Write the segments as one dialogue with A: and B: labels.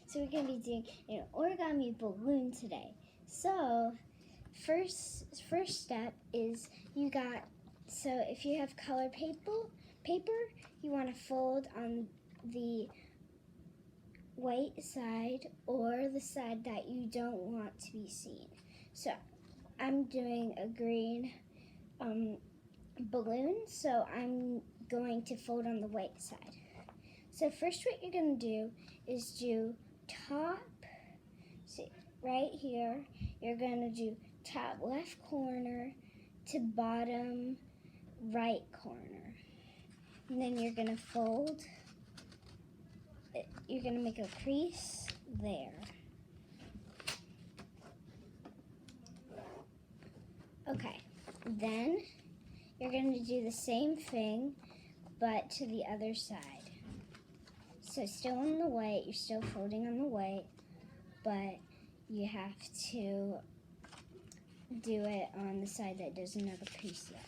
A: So we're going to be doing an origami balloon today. So first step is so if you have color paper, you want to fold on the white side or the side that you don't want to be seen. So I'm doing a green balloon, so I'm going to fold on the white side. So first what you're going to do is do top, see, right here, you're going to do top left corner to bottom right corner. And then you're going to fold, you're going to make a crease there. Okay, then you're going to do the same thing, but to the other side. So still on the white, you're still folding on the white, but you have to do it on the side that doesn't have a crease yet.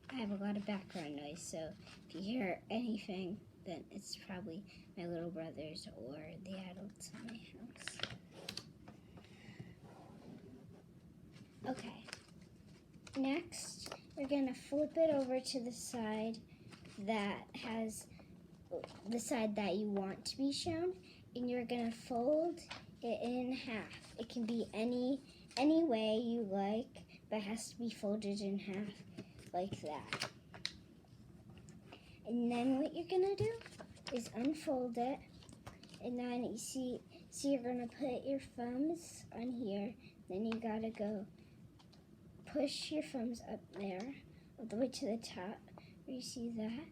A: I have a lot of background noise, so if you hear anything, then it's probably my little brothers or the adults in my house. Okay, next we're going to flip it over to the side that has the side that you want to be shown, and you're going to fold it in half. It can be any way you like, but it has to be folded in half like that. And then what you're going to do is unfold it, and then you see you're going to put your thumbs on here, then you got to go push your thumbs up there all the way to the top where you see that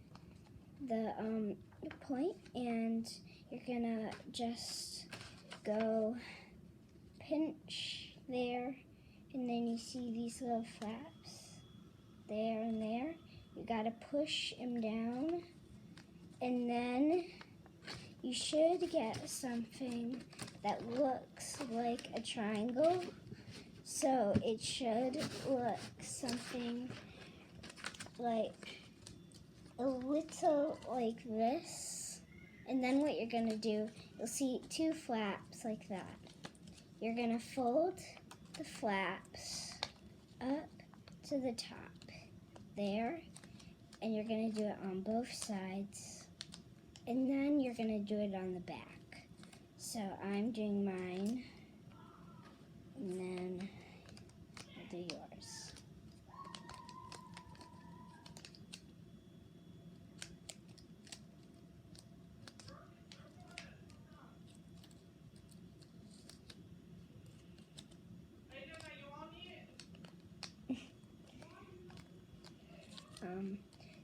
A: the point, and you're gonna just go pinch there, and then you see these little flaps there and there. You gotta push them down, and then you should get something that looks like a triangle. So it should look something like a little like this. And then what you're going to do, you'll see two flaps like that. You're going to fold the flaps up to the top there, and you're going to do it on both sides. And then you're going to do it on the back. So I'm doing mine, and then I'll do yours.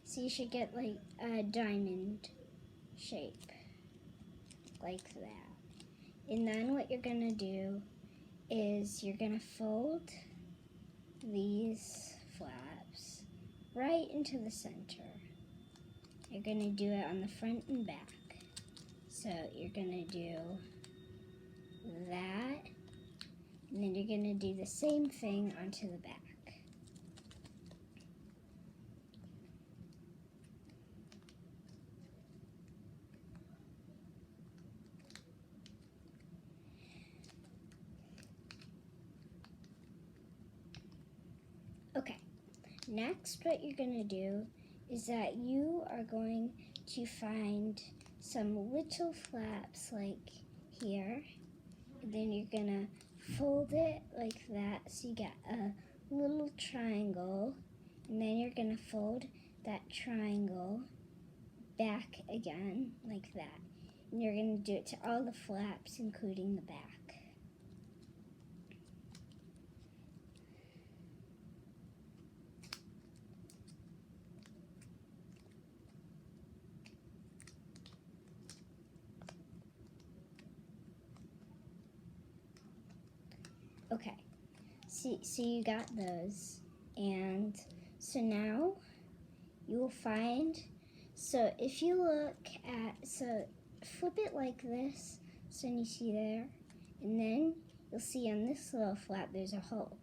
A: So you should get like a diamond shape, like that. And then what you're gonna do is you're gonna fold these flaps right into the center. You're gonna do it on the front and back. So you're gonna do that, and then you're gonna do the same thing onto the back. Okay, next what you're going to do is that you are going to find some little flaps like here, and then you're going to fold it like that so you get a little triangle, and then you're going to fold that triangle back again like that. And you're going to do it to all the flaps, including the back. Okay, so you got those, and so now you will find, so if you look at, so flip it like this, so you see there, and then you'll see on this little flap there's a hole.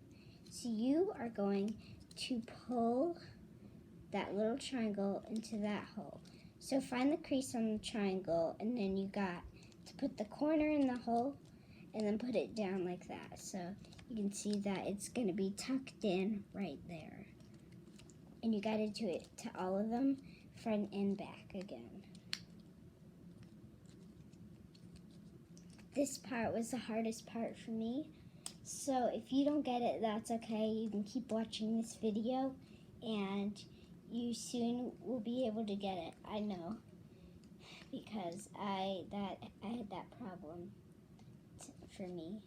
A: So you are going to pull that little triangle into that hole. So find the crease on the triangle, and then you got to put the corner in the hole and then put it down like that. So you can see that it's going to be tucked in right there. And you got to do it to all of them, front and back again. This part was the hardest part for me. So if you don't get it, that's okay. You can keep watching this video and you soon will be able to get it. I know, because I had that problem for me.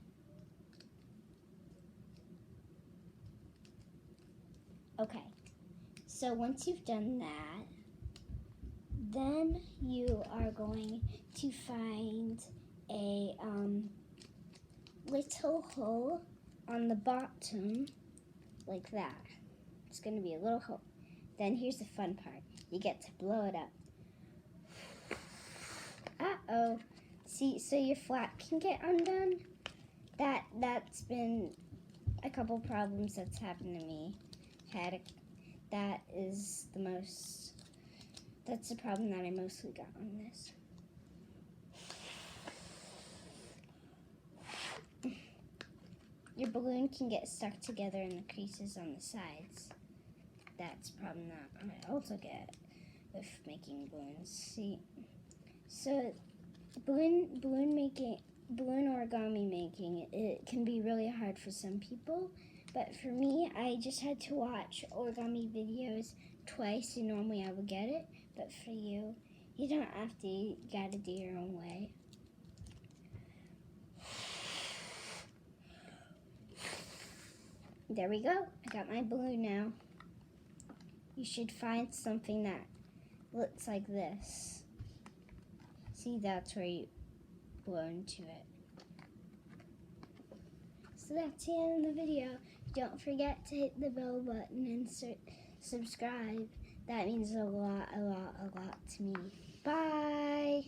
A: Okay, so once you've done that, then you are going to find a little hole on the bottom, like that. It's going to be a little hole. Then here's the fun part. You get to blow it up. Uh-oh. See, so your flap can get undone. That's been a couple problems that's happened to me. That's the problem that I mostly got on this. Your balloon can get stuck together in the creases on the sides. That's a problem that I also get with making balloons. See, so balloon origami making, it can be really hard for some people, but for me, I just had to watch origami videos twice, and normally I would get it. But for you, you don't have to. You gotta do your own way. There we go. I got my balloon now. You should find something that looks like this. See, that's where you blow into it. So that's the end of the video. Don't forget to hit the bell button and subscribe. That means a lot to me. Bye!